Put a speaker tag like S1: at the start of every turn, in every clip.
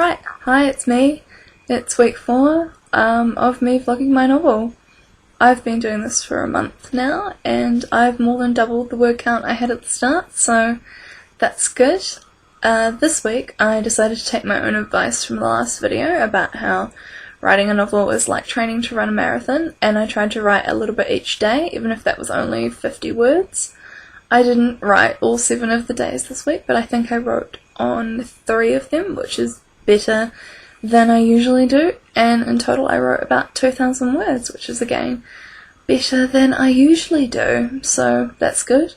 S1: Right, hi, it's me. It's week 4 of me vlogging my novel. I've been doing this for a month now, and I've more than doubled the word count I had at the start, so that's good. This week I decided to take my own advice from the last video about how writing a novel is like training to run a marathon, and I tried to write a little bit each day, even if that was only 50 words. I didn't write all 7 of the days this week, but I think I wrote on 3 of them, which is better than I usually do, and in total I wrote about 2,000 words, which is again better than I usually do, so that's good.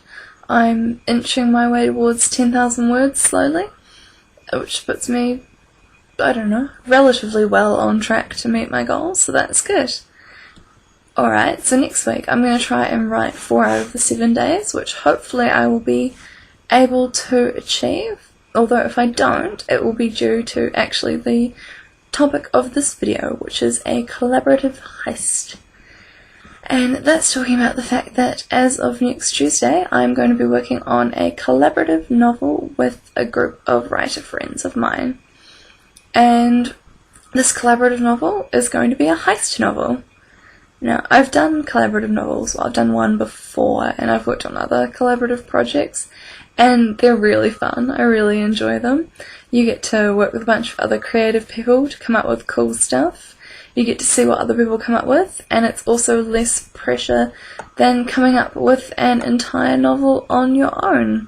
S1: I'm inching my way towards 10,000 words slowly, which puts me, I don't know, relatively well on track to meet my goals, so that's good. Alright, so next week I'm going to try and write 4 out of the 7 days, which hopefully I will be able to achieve. Although if I don't, it will be due to actually the topic of this video, which is a collaborative heist. And that's talking about the fact that as of next Tuesday, I'm going to be working on a collaborative novel with a group of writer friends of mine. And this collaborative novel is going to be a heist novel. Now, I've done collaborative novels, well, I've done one before, and I've worked on other collaborative projects, and they're really fun. I really enjoy them. You get to work with a bunch of other creative people to come up with cool stuff. You get to see what other people come up with, and it's also less pressure than coming up with an entire novel on your own.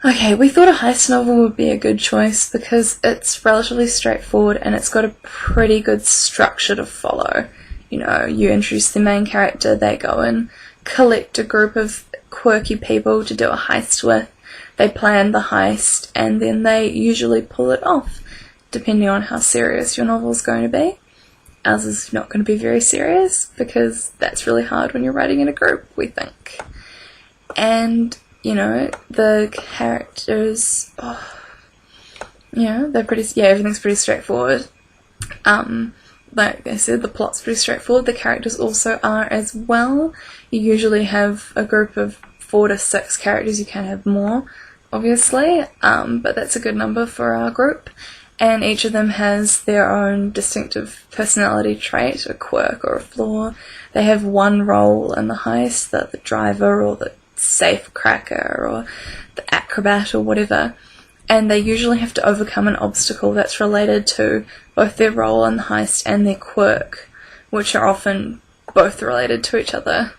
S1: Okay, we thought a heist novel would be a good choice because it's relatively straightforward and it's got a pretty good structure to follow. You know, you introduce the main character, they go and collect a group of quirky people to do a heist with, they plan the heist, and then they usually pull it off, depending on how serious your novel's going to be. Ours is not going to be very serious, because that's really hard when you're writing in a group, we think. And, you know, the characters, everything's pretty straightforward. Like I said, the plot's pretty straightforward. The characters also are as well. You usually have a group of 4 to 6 characters. You can have more, obviously, but that's a good number for our group. And each of them has their own distinctive personality trait, a quirk or a flaw. They have one role in the heist, the driver or the safe cracker or the acrobat or whatever. And they usually have to overcome an obstacle that's related to both their role in the heist and their quirk, which are often both related to each other.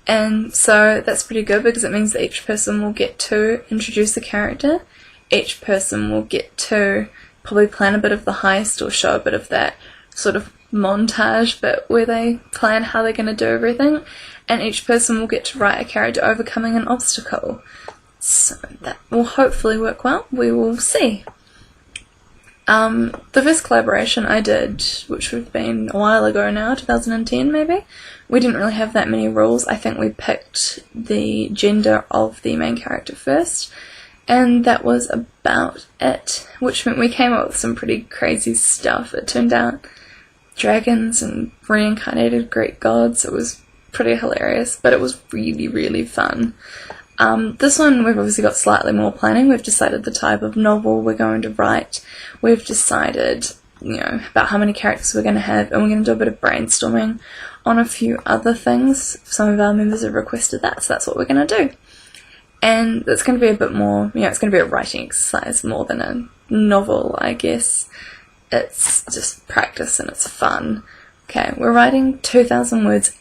S1: And so that's pretty good because it means that each person will get to introduce a character, each person will get to probably plan a bit of the heist or show a bit of that sort of montage bit where they plan how they're going to do everything, and each person will get to write a character overcoming an obstacle. So that will hopefully work well, we will see. The first collaboration I did, which would have been a while ago now, 2010 maybe, we didn't really have that many rules. I think we picked the gender of the main character first, and that was about it, which meant we came up with some pretty crazy stuff. It turned out dragons and reincarnated Greek gods. It was pretty hilarious, but it was really, really fun. This one we've obviously got slightly more planning. We've decided the type of novel we're going to write. We've decided, about how many characters we're going to have, and we're going to do a bit of brainstorming on a few other things. Some of our members have requested that, so that's what we're going to do. And it's going to be a bit more, it's going to be a writing exercise more than a novel, I guess. It's just practice and it's fun. Okay, we're writing 2,000 words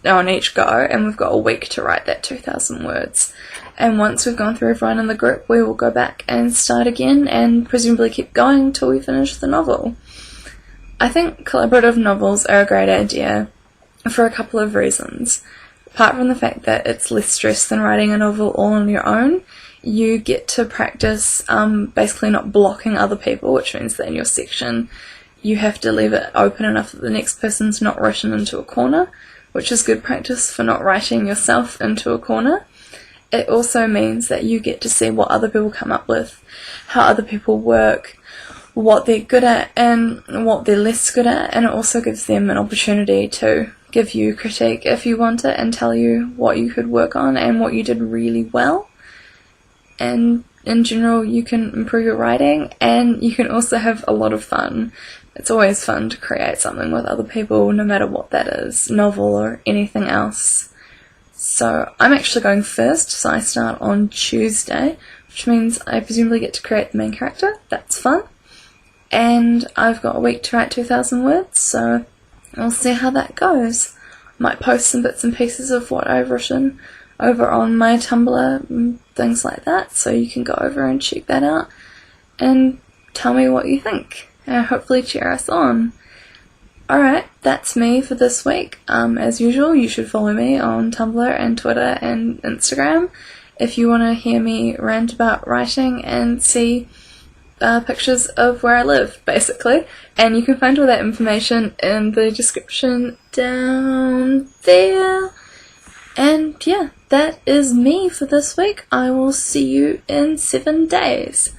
S1: on each go, and we've got a week to write that 2,000 words. And once we've gone through everyone in the group, we will go back and start again and presumably keep going until we finish the novel. I think collaborative novels are a great idea for a couple of reasons. Apart from the fact that it's less stress than writing a novel all on your own, you get to practice basically not blocking other people, which means that in your section you have to leave it open enough that the next person's not written into a corner, which is good practice for not writing yourself into a corner. It also means that you get to see what other people come up with, how other people work, what they're good at and what they're less good at, and it also gives them an opportunity to give you critique if you want it and tell you what you could work on and what you did really well. And in general you can improve your writing, and you can also have a lot of fun. It's always fun to create something with other people, no matter what that is, novel or anything else. So I'm actually going first, so I start on Tuesday, which means I presumably get to create the main character. That's fun. And I've got a week to write 2,000 words, so I'll see how that goes. Might post some bits and pieces of what I've written over on my Tumblr and things like that, so you can go over and check that out and tell me what you think, and hopefully cheer us on. Alright, that's me for this week. As usual, you should follow me on Tumblr and Twitter and Instagram if you want to hear me rant about writing and see pictures of where I live, basically. And you can find all that information in the description down there. And yeah, that is me for this week. I will see you in 7 days.